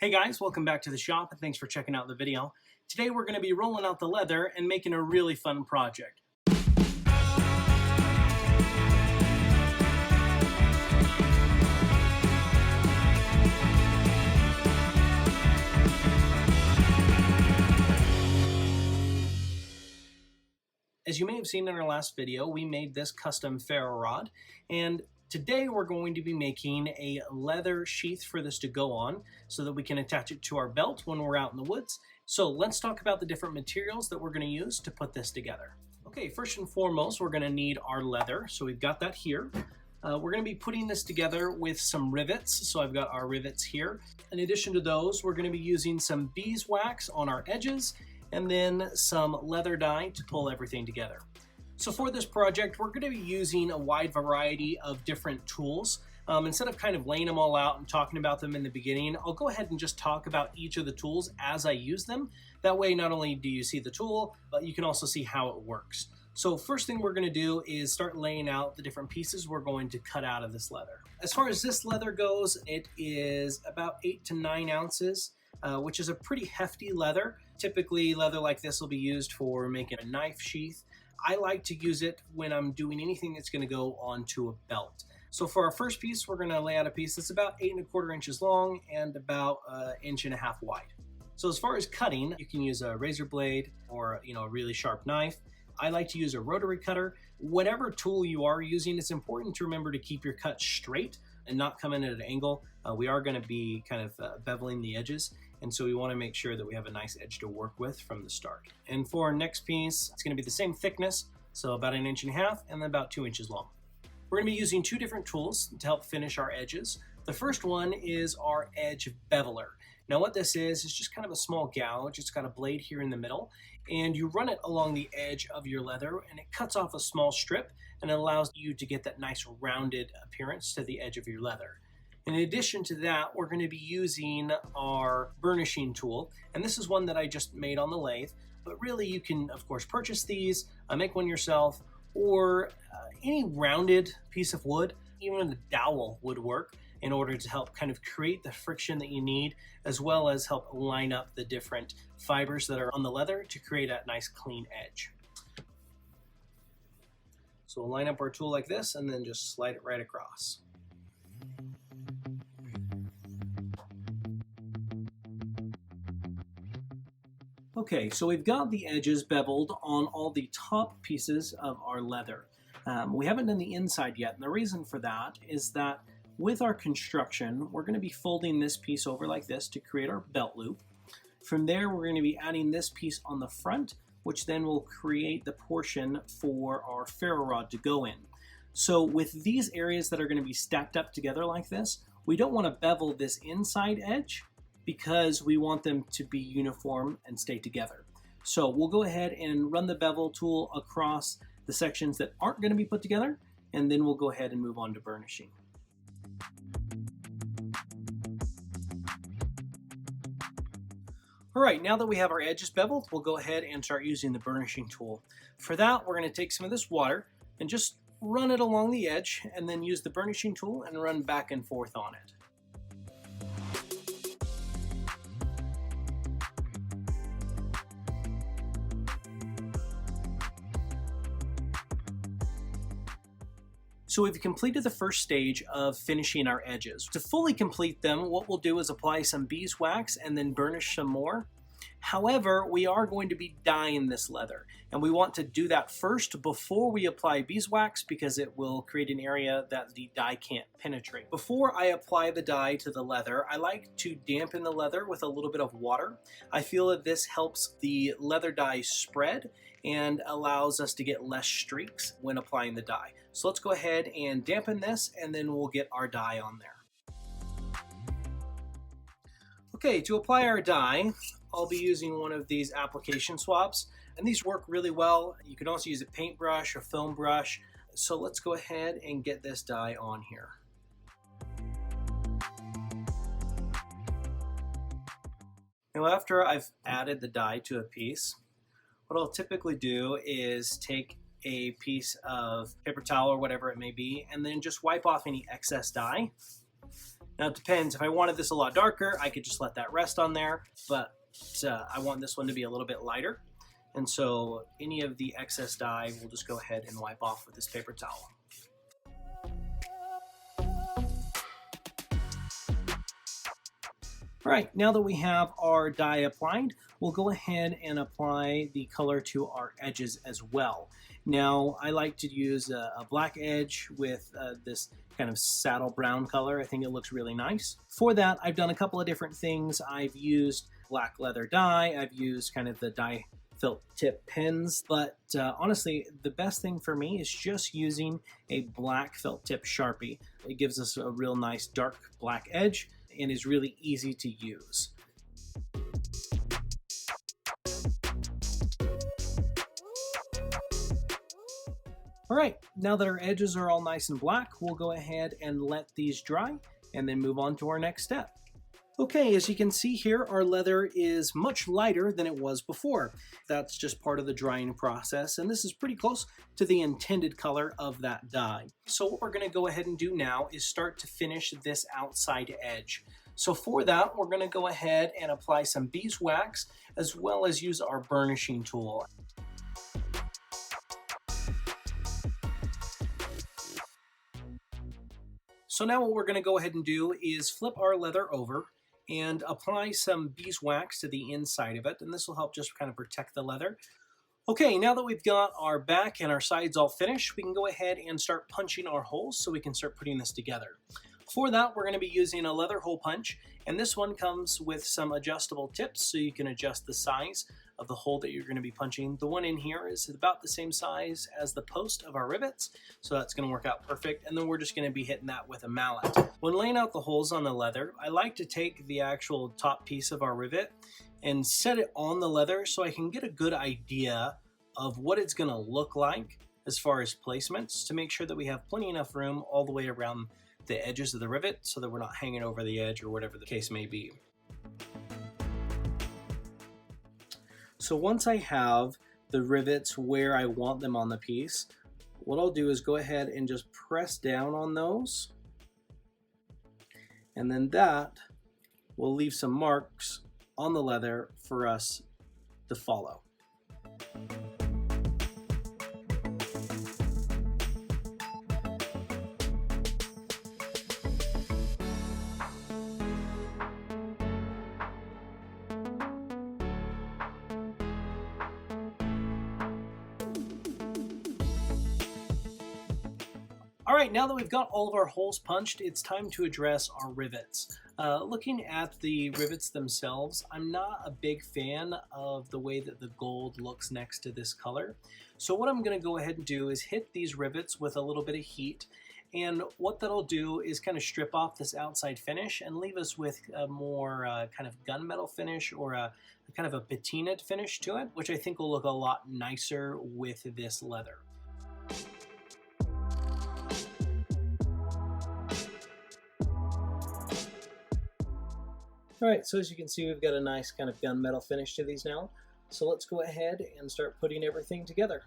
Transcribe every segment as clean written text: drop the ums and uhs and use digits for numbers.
Hey guys, welcome back to the shop and thanks for checking out the video. Today we're going to be rolling out the leather and making a really fun project. As you may have seen in our last video, we made this custom ferro rod, and today we're going to be making a leather sheath for this to go on so that we can attach it to our belt when we're out in the woods. So let's talk about the different materials that we're going to use to put this together. Okay, first and foremost, we're going to need our leather. So we've got that here. We're going to be putting this together with some rivets. So I've got our rivets here. In addition to those, we're going to be using some beeswax on our edges and then some leather dye to pull everything together. So for this project, we're going to be using a wide variety of different tools. Instead of kind of laying them all out and talking about them in the beginning, I'll go ahead and just talk about each of the tools as I use them. That way, not only do you see the tool, but you can also see how it works. So first thing we're going to do is start laying out the different pieces we're going to cut out of this leather. As far as this leather goes, it is about 8 to 9 ounces. Which is a pretty hefty leather. Typically, leather like this will be used for making a knife sheath. I like to use it when I'm doing anything that's going to go onto a belt. So for our first piece, we're going to lay out a piece that's about 8 1/4 inches long and about 1.5 inches wide. So as far as cutting, you can use a razor blade or a really sharp knife. I like to use a rotary cutter. Whatever tool you are using, it's important to remember to keep your cut straight and not come in at an angle. We are going to be kind of beveling the edges, and so we want to make sure that we have a nice edge to work with from the start. And for our next piece, it's going to be the same thickness, so about 1.5 inches and then about 2 inches long. We're going to be using 2 different tools to help finish our edges. The first one is our edge beveler. Now what this is just kind of a small gouge. It's got a blade here in the middle, and you run it along the edge of your leather, and it cuts off a small strip, and it allows you to get that nice rounded appearance to the edge of your leather. In addition to that, we're going to be using our burnishing tool, and this is one that I just made on the lathe, but really you can of course purchase these, make one yourself, or any rounded piece of wood, even a dowel would work, in order to help kind of create the friction that you need, as well as help line up the different fibers that are on the leather to create a nice clean edge. So we'll line up our tool like this and then just slide it right across. Okay, so we've got the edges beveled on all the top pieces of our leather. We haven't done the inside yet, and the reason for that is that with our construction, we're going to be folding this piece over like this to create our belt loop. From there, we're going to be adding this piece on the front, which then will create the portion for our ferro rod to go in. So with these areas that are going to be stacked up together like this, we don't want to bevel this inside edge because we want them to be uniform and stay together. So we'll go ahead and run the bevel tool across the sections that aren't going to be put together, and then we'll go ahead and move on to burnishing. All right, now that we have our edges beveled, we'll go ahead and start using the burnishing tool. For that, we're going to take some of this water and just run it along the edge, and then use the burnishing tool and run back and forth on it. So we've completed the first stage of finishing our edges. To fully complete them, what we'll do is apply some beeswax and then burnish some more. However, we are going to be dyeing this leather, and we want to do that first before we apply beeswax because it will create an area that the dye can't penetrate. Before I apply the dye to the leather, I like to dampen the leather with a little bit of water. I feel that this helps the leather dye spread and allows us to get less streaks when applying the dye. So let's go ahead and dampen this, and then we'll get our dye on there. Okay, to apply our dye, I'll be using one of these application swabs, and these work really well. You can also use a paintbrush or film brush. So let's go ahead and get this dye on here. Now after I've added the dye to a piece, what I'll typically do is take a piece of paper towel or whatever it may be, and then just wipe off any excess dye. Now it depends, if I wanted this a lot darker, I could just let that rest on there, but I want this one to be a little bit lighter. And so any of the excess dye, we'll just go ahead and wipe off with this paper towel. All right, now that we have our dye applied, we'll go ahead and apply the color to our edges as well. Now, I like to use a black edge with this kind of saddle brown color. I think it looks really nice. For that, I've done a couple of different things. I've used black leather dye. I've used kind of the dye felt tip pens, but honestly, the best thing for me is just using a black felt tip Sharpie. It gives us a real nice dark black edge and is really easy to use. All right, now that our edges are all nice and black, we'll go ahead and let these dry and then move on to our next step. Okay, as you can see here, our leather is much lighter than it was before. That's just part of the drying process, and this is pretty close to the intended color of that dye. So what we're going to go ahead and do now is start to finish this outside edge. So for that, we're going to go ahead and apply some beeswax as well as use our burnishing tool. So now what we're going to go ahead and do is flip our leather over and apply some beeswax to the inside of it, and this will help just kind of protect the leather. Okay, now that we've got our back and our sides all finished, we can go ahead and start punching our holes so we can start putting this together. For that, we're going to be using a leather hole punch, and this one comes with some adjustable tips so you can adjust the size of the hole that you're going to be punching. The one in here is about the same size as the post of our rivets, so that's going to work out perfect, and then we're just going to be hitting that with a mallet. When laying out the holes on the leather, I like to take the actual top piece of our rivet and set it on the leather so I can get a good idea of what it's going to look like as far as placements, to make sure that we have plenty enough room all the way around the edges of the rivet so that we're not hanging over the edge or whatever the case may be. So once I have the rivets where I want them on the piece, what I'll do is go ahead and just press down on those, and then that will leave some marks on the leather for us to follow. All right, now that we've got all of our holes punched, it's time to address our rivets. Looking at the rivets themselves, I'm not a big fan of the way that the gold looks next to this color. So what I'm going to go ahead and do is hit these rivets with a little bit of heat. And what that'll do is kind of strip off this outside finish and leave us with a more kind of gunmetal finish, or a kind of a patinaed finish to it, which I think will look a lot nicer with this leather. All right, so as you can see, we've got a nice kind of gunmetal finish to these now. So let's go ahead and start putting everything together.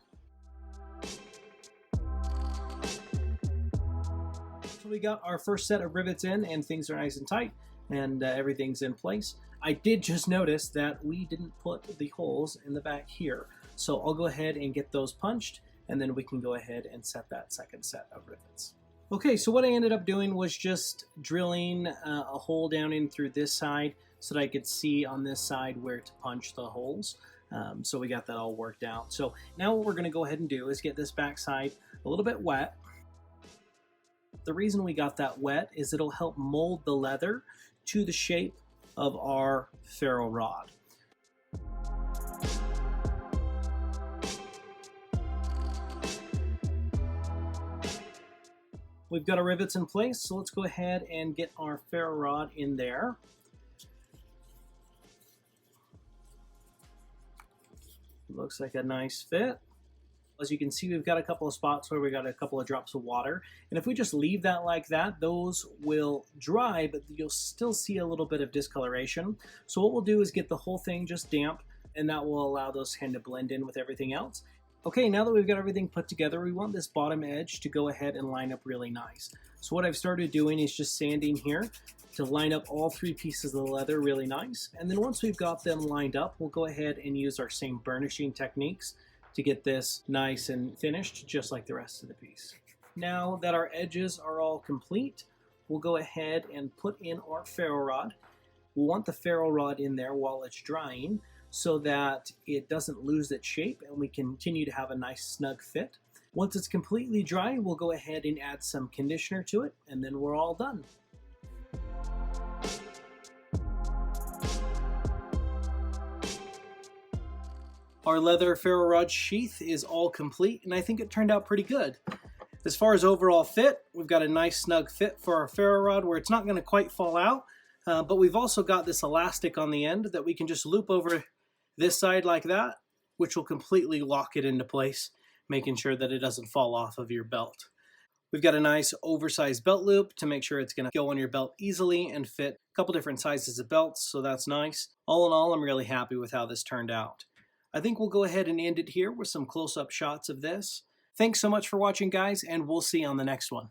So we got our first set of rivets in, and things are nice and tight, and everything's in place. I did just notice that we didn't put the holes in the back here. So I'll go ahead and get those punched, and then we can go ahead and set that second set of rivets. Okay, so what I ended up doing was just drilling a hole down in through this side so that I could see on this side where to punch the holes. So we got that all worked out. So now what we're going to go ahead and do is get this back side a little bit wet. The reason we got that wet is it'll help mold the leather to the shape of our ferro rod. We've got our rivets in place, so let's go ahead and get our ferro rod in there. Looks like a nice fit. As you can see, we've got a couple of spots where we got a couple of drops of water, and if we just leave that like that, those will dry, but you'll still see a little bit of discoloration. So what we'll do is get the whole thing just damp, and that will allow those kind of blend in with everything else. Okay, now that we've got everything put together, we want this bottom edge to go ahead and line up really nice. So what I've started doing is just sanding here to line up all 3 pieces of the leather really nice. And then once we've got them lined up, we'll go ahead and use our same burnishing techniques to get this nice and finished just like the rest of the piece. Now that our edges are all complete, we'll go ahead and put in our ferro rod. We'll want the ferro rod in there while it's drying so that it doesn't lose its shape and we continue to have a nice snug fit. Once it's completely dry, we'll go ahead and add some conditioner to it, and then we're all done. Our leather ferro rod sheath is all complete, and I think it turned out pretty good. As far as overall fit, we've got a nice snug fit for our ferro rod where it's not going to quite fall out, but we've also got this elastic on the end that we can just loop over this side like that, which will completely lock it into place, making sure that it doesn't fall off of your belt. We've got a nice oversized belt loop to make sure it's going to go on your belt easily and fit a couple different sizes of belts, so that's nice. All in all, I'm really happy with how this turned out. I think we'll go ahead and end it here with some close-up shots of this. Thanks so much for watching, guys, and we'll see you on the next one.